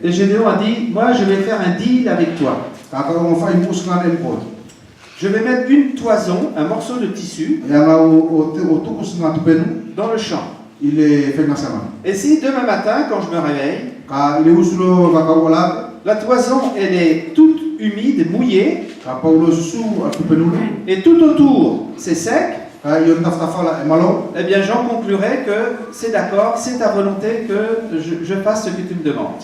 Et Gédéon a dit, moi je vais faire un deal avec toi. Je vais mettre une toison, un morceau de tissu, dans le champ. Et si demain matin, quand je me réveille, la toison elle est toute humide, mouillée, et tout autour c'est sec, eh bien j'en conclurai que c'est d'accord, c'est ta volonté que je fasse ce que tu me demandes.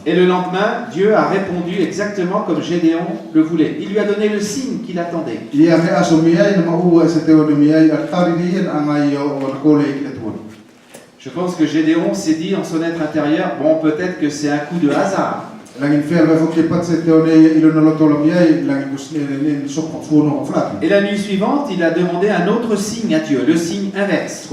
Et le lendemain, Dieu a répondu exactement comme Gédéon le voulait. Il lui a donné le signe qu'il attendait. Je pense que Gédéon s'est dit en son être intérieur, bon peut-être que c'est un coup de hasard. Et la nuit suivante, il a demandé un autre signe à Dieu, le signe inverse.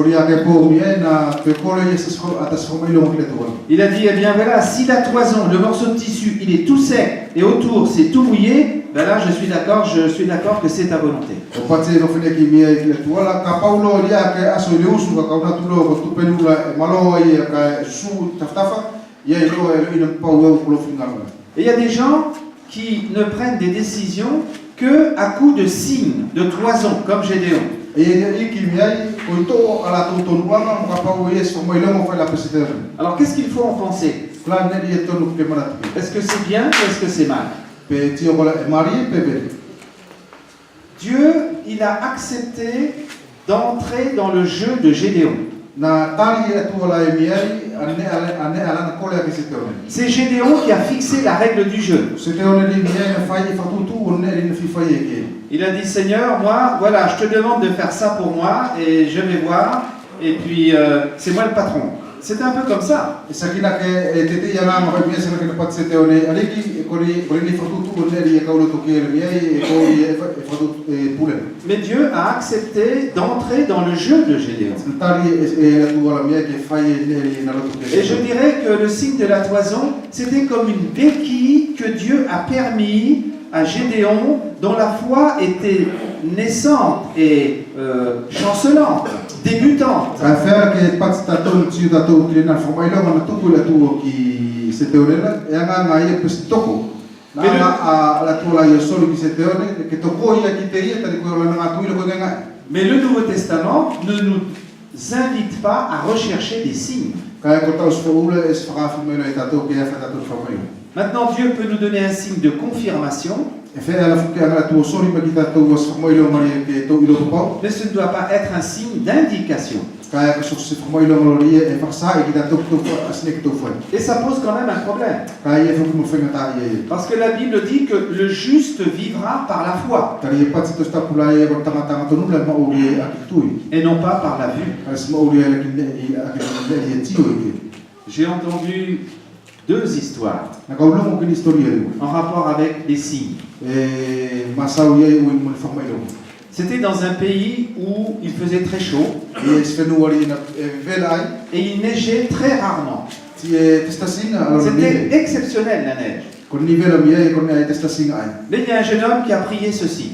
Il a dit, eh bien voilà, si la toison, le morceau de tissu, il est tout sec et autour c'est tout mouillé, ben là je suis d'accord que c'est ta volonté. Et il y a des gens qui ne prennent des décisions que à coup de signes, de toison, comme Gédéon. Alors qu'est-ce qu'il faut en penser? Est-ce que c'est bien ou est-ce que c'est mal? Dieu, il a accepté d'entrer dans le jeu de Gédéon. C'est Gédéon qui a fixé la règle du jeu. Il a dit, Seigneur, moi, voilà, je te demande de faire ça pour moi et je vais voir. Et puis, c'est moi le patron. C'était un peu comme ça. Mais Dieu a accepté d'entrer dans le jeu de Gédéon. Et je dirais que le signe de la toison, c'était comme une béquille que Dieu a permis à Gédéon, dont la foi était naissante et chancelante, débutante. Mais le Nouveau Testament ne nous invite pas à rechercher des signes. Maintenant, Dieu peut nous donner un signe de confirmation, mais ce ne doit pas être un signe d'indication. Et ça pose quand même un problème. Parce que la Bible dit que le juste vivra par la foi. Et non pas par la vue. J'ai entendu deux histoires en rapport avec les signes. C'était dans un pays où il faisait très chaud et il neigeait très rarement. C'était exceptionnel la neige. Mais il y a un jeune homme qui a prié ceci.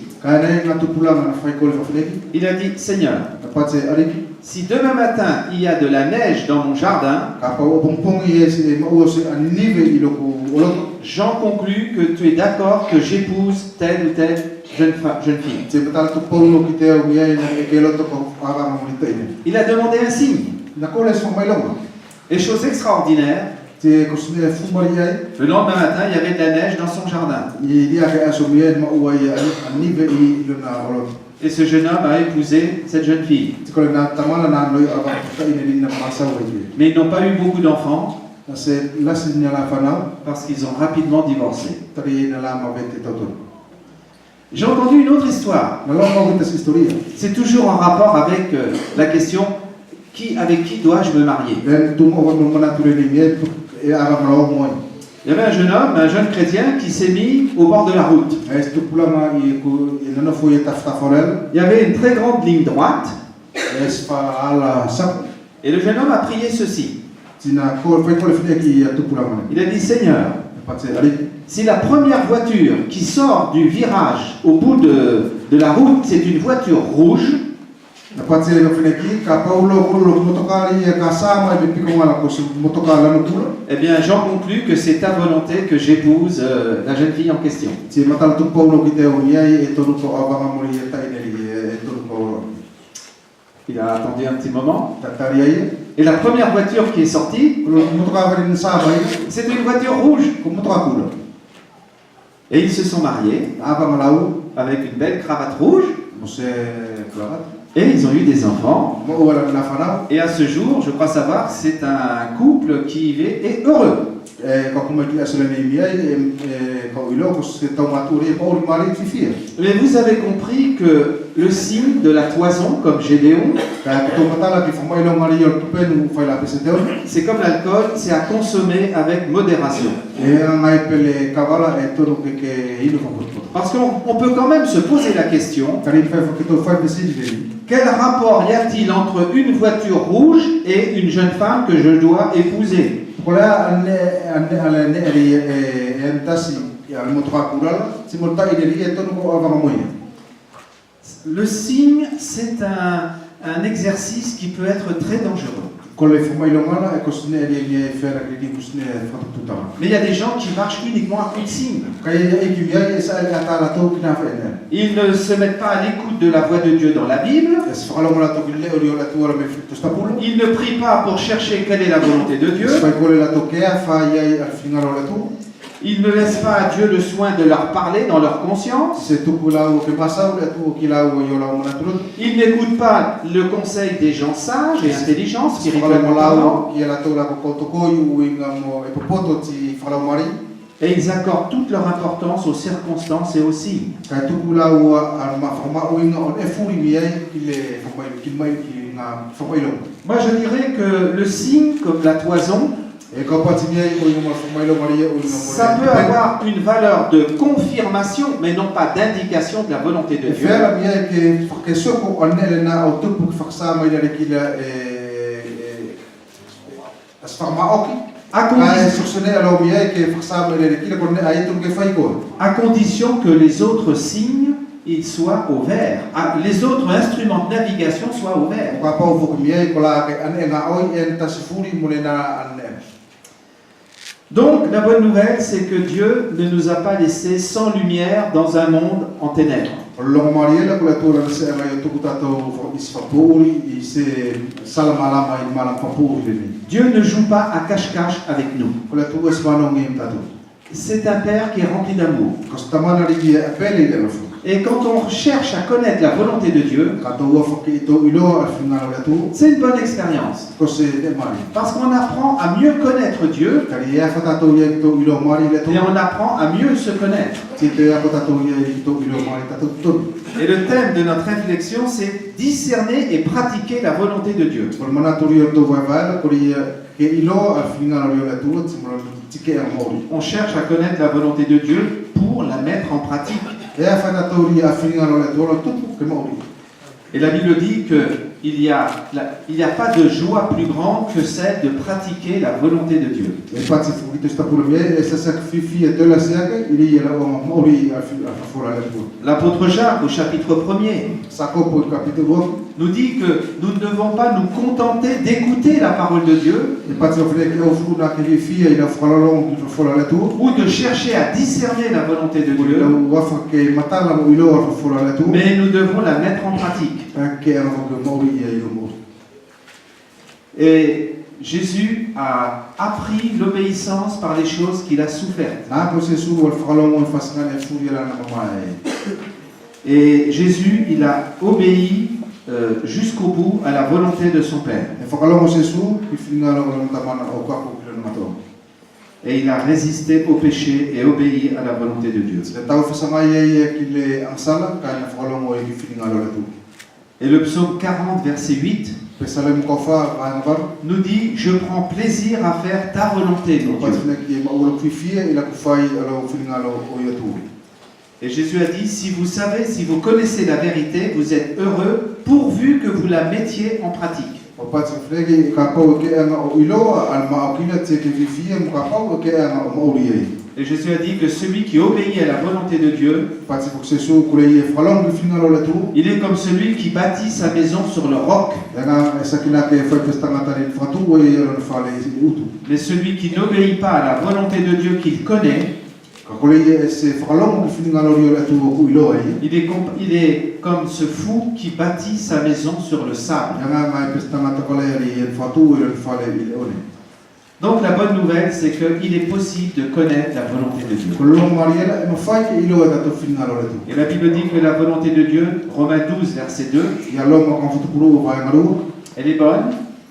Il a dit, Seigneur, si demain matin il y a de la neige dans mon jardin, j'en conclus que tu es d'accord que j'épouse telle ou telle jeune fille. Il a demandé un signe. Et chose extraordinaire, le lendemain matin, il y avait de la neige dans son jardin. Et ce jeune homme a épousé cette jeune fille. Mais ils n'ont pas eu beaucoup d'enfants parce qu'ils ont rapidement divorcé. J'ai entendu une autre histoire. C'est toujours en rapport avec la question avec qui dois-je me marier? Il y avait un jeune homme, un jeune chrétien qui s'est mis au bord de la route. Il y avait une très grande ligne droite. Et le jeune homme a prié ceci. Il a dit, Seigneur, si la première voiture qui sort du virage au bout de la route, c'est une voiture rouge, Eh bien, j'en conclus que c'est ta volonté que j'épouse la jeune fille en question. Il a attendu un petit moment. Et la première voiture qui est sortie, c'était une voiture rouge. Et ils se sont mariés avec une belle cravate rouge. Et ils ont eu des enfants. Et à ce jour, je crois savoir, c'est un couple qui est heureux. Mais vous avez compris que le signe de la toison, comme Gédéon, c'est comme l'alcool, c'est à consommer avec modération. Parce qu'on peut quand même se poser la question, quel rapport y a-t-il entre une voiture rouge et une jeune femme que je dois épouser? Le signe, c'est un exercice qui peut être très dangereux. Mais il y a des gens qui marchent uniquement à coup de signe. Ils ne se mettent pas à l'écoute de la voix de Dieu dans la Bible. Ils ne prient pas pour chercher quelle est la volonté de Dieu. Ils ne laissent pas à Dieu le soin de leur parler dans leur conscience. Ils n'écoutent pas le conseil des gens sages et intelligents, spirituellement parlant. Et ils accordent toute leur importance aux circonstances et aux signes. Moi, je dirais que le signe, comme la toison, ça peut avoir une valeur de confirmation, mais non pas d'indication de la volonté de Dieu. À condition que les autres signes ils soient au vert, les autres instruments de navigation soient au vert. Donc, la bonne nouvelle, c'est que Dieu ne nous a pas laissés sans lumière dans un monde en ténèbres. Dieu ne joue pas à cache-cache avec nous. C'est un Père qui est rempli d'amour. Et quand on cherche à connaître la volonté de Dieu, c'est une bonne expérience. Parce qu'on apprend à mieux connaître Dieu et on apprend à mieux se connaître. Et le thème de notre réflexion, c'est discerner et pratiquer la volonté de Dieu. On cherche à connaître la volonté de Dieu pour la mettre en pratique. Et la Bible dit qu'il n'y a pas de joie plus grande que celle de pratiquer la volonté de Dieu. L'apôtre Jacques, au chapitre 1er, nous dit que nous ne devons pas nous contenter d'écouter la parole de Dieu ou de chercher à discerner la volonté de Dieu, mais nous devons la mettre en pratique. Et Jésus a appris l'obéissance par les choses qu'il a souffertes. Et Jésus, il a obéi jusqu'au bout à la volonté de son Père. Et il a résisté au péché et obéi à la volonté de Dieu. Et le psaume 40, verset 8, nous dit « Je prends plaisir à faire ta volonté, mon Dieu ». Et Jésus a dit « Si vous savez, si vous connaissez la vérité, vous êtes heureux pourvu que vous la mettiez en pratique. » Et Jésus a dit que celui qui obéit à la volonté de Dieu, il est comme celui qui bâtit sa maison sur le roc. Mais celui qui n'obéit pas à la volonté de Dieu qu'il connaît, il est comme ce fou qui bâtit sa maison sur le sable. Donc la bonne nouvelle, c'est qu'il est possible de connaître la volonté de Dieu. Et la Bible dit que la volonté de Dieu, Romains 12, verset 2, elle est bonne,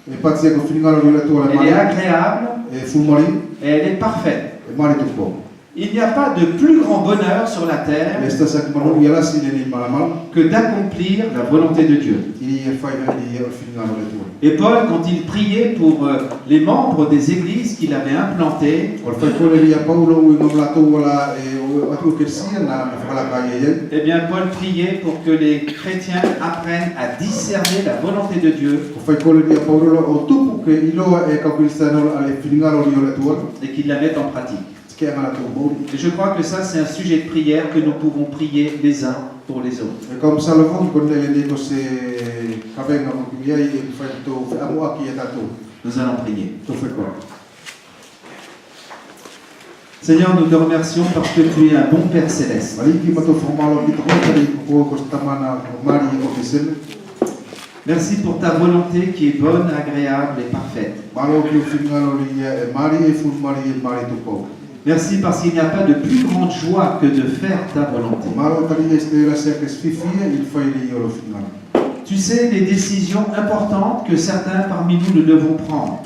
elle est agréable et elle est parfaite. Il n'y a pas de plus grand bonheur sur la terre que d'accomplir la volonté de Dieu. Et Paul, quand il priait pour les membres des églises qu'il avait implantées, eh bien Paul priait pour que les chrétiens apprennent à discerner la volonté de Dieu et qu'ils la mettent en pratique. Et je crois que ça, c'est un sujet de prière que nous pouvons prier les uns pour les autres. Nous allons prier. Seigneur, nous te remercions parce que tu es un bon Père Céleste. Merci pour ta volonté qui est bonne, agréable et parfaite. Merci parce qu'il n'y a pas de plus grande joie que de faire ta volonté. Tu sais les décisions importantes que certains parmi nous ne devons prendre.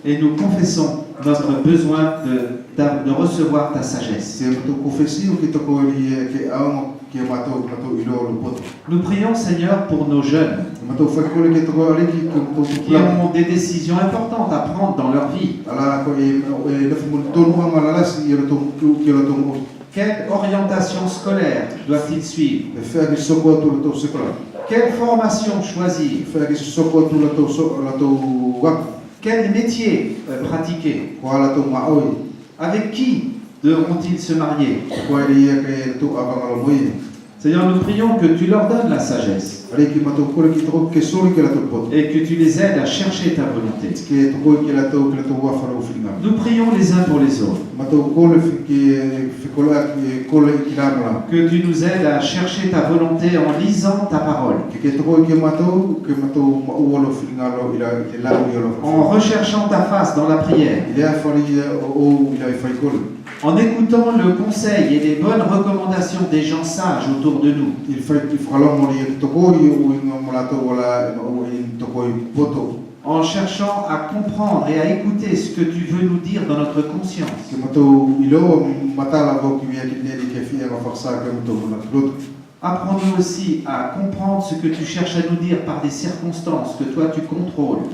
Et nous confessons notre besoin de recevoir ta sagesse. Nous prions, Seigneur, pour nos jeunes qui ont des décisions importantes à prendre dans leur vie. Quelle orientation scolaire doivent-ils suivre? Quelle formation choisir? Quel métier pratiquer? Avec qui devront-ils se marier? Seigneur, nous prions que tu leur donnes la sagesse et que tu les aides à chercher ta volonté. Nous prions les uns pour les autres que tu nous aides à chercher ta volonté en lisant ta parole, en recherchant ta face dans la prière, en écoutant le conseil et les bonnes recommandations des gens sages autour de nous, en cherchant à comprendre et à écouter ce que tu veux nous dire dans notre conscience. Apprends-nous aussi à comprendre ce que tu cherches à nous dire par des circonstances que toi tu contrôles.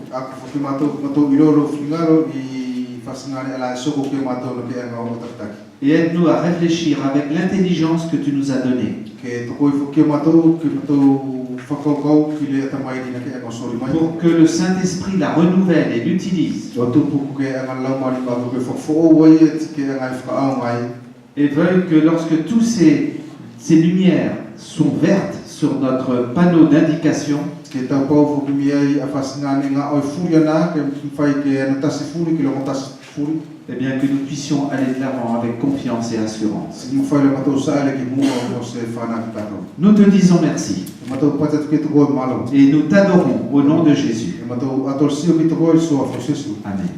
Et aide-nous à réfléchir avec l'intelligence que tu nous as donnée, pour que le Saint-Esprit la renouvelle et l'utilise, et veuille que lorsque tous ces lumières sont vertes sur notre panneau d'indication, eh bien que nous puissions aller de l'avant avec confiance et assurance. Nous te disons merci et nous t'adorons au nom de Jésus. Amen.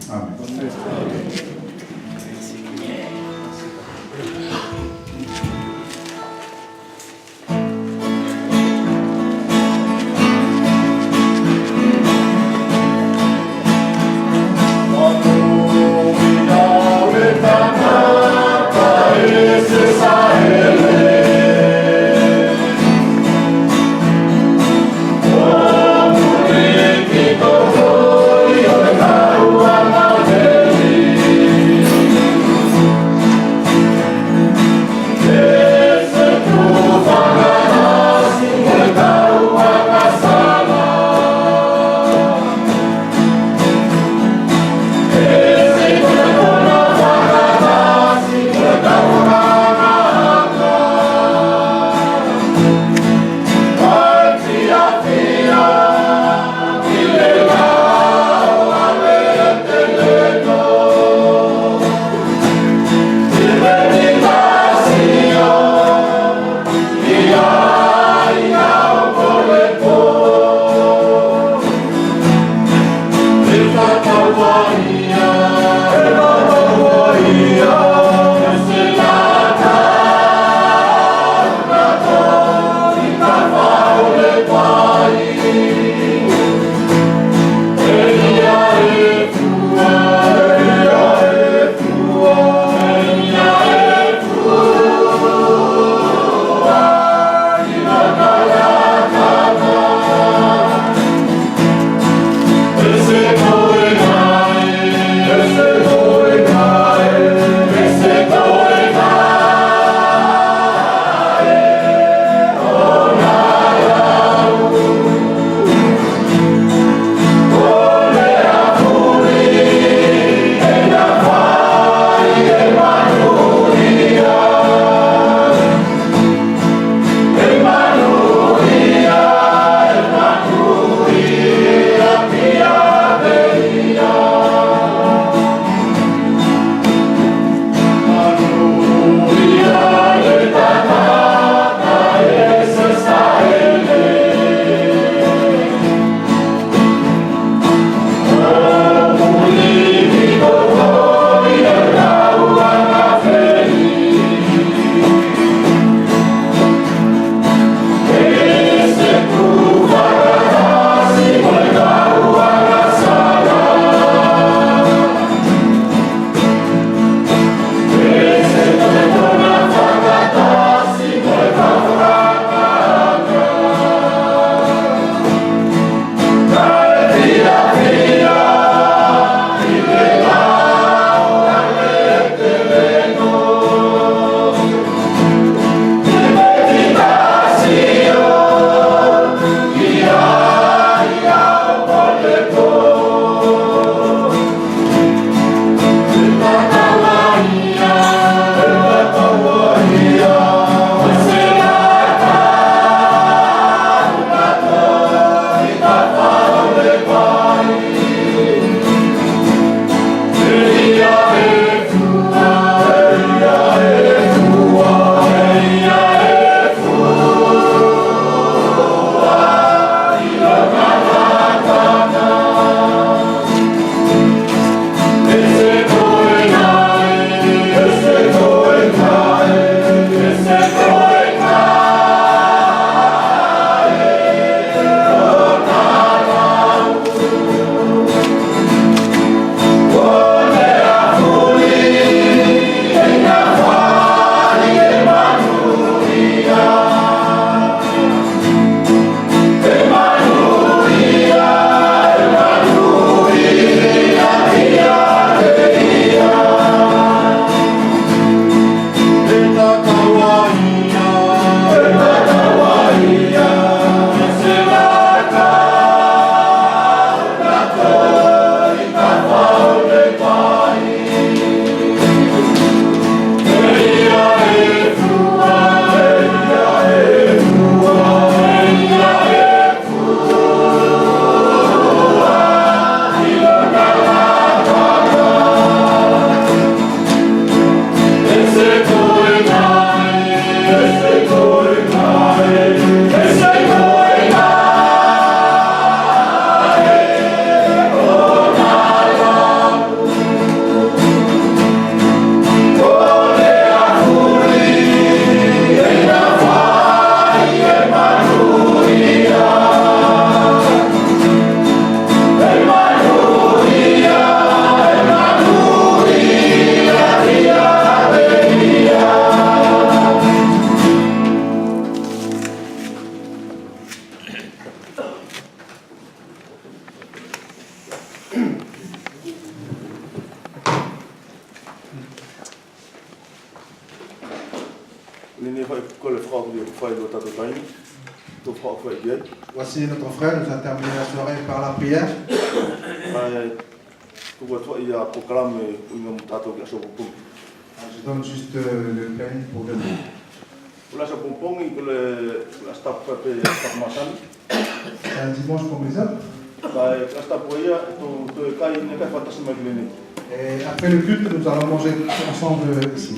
Voici notre frère, nous a terminé la soirée par la prière. Je donne juste le pain pour demain. C'est un dimanche pour mes hommes. Et après le culte, nous allons manger ensemble ici.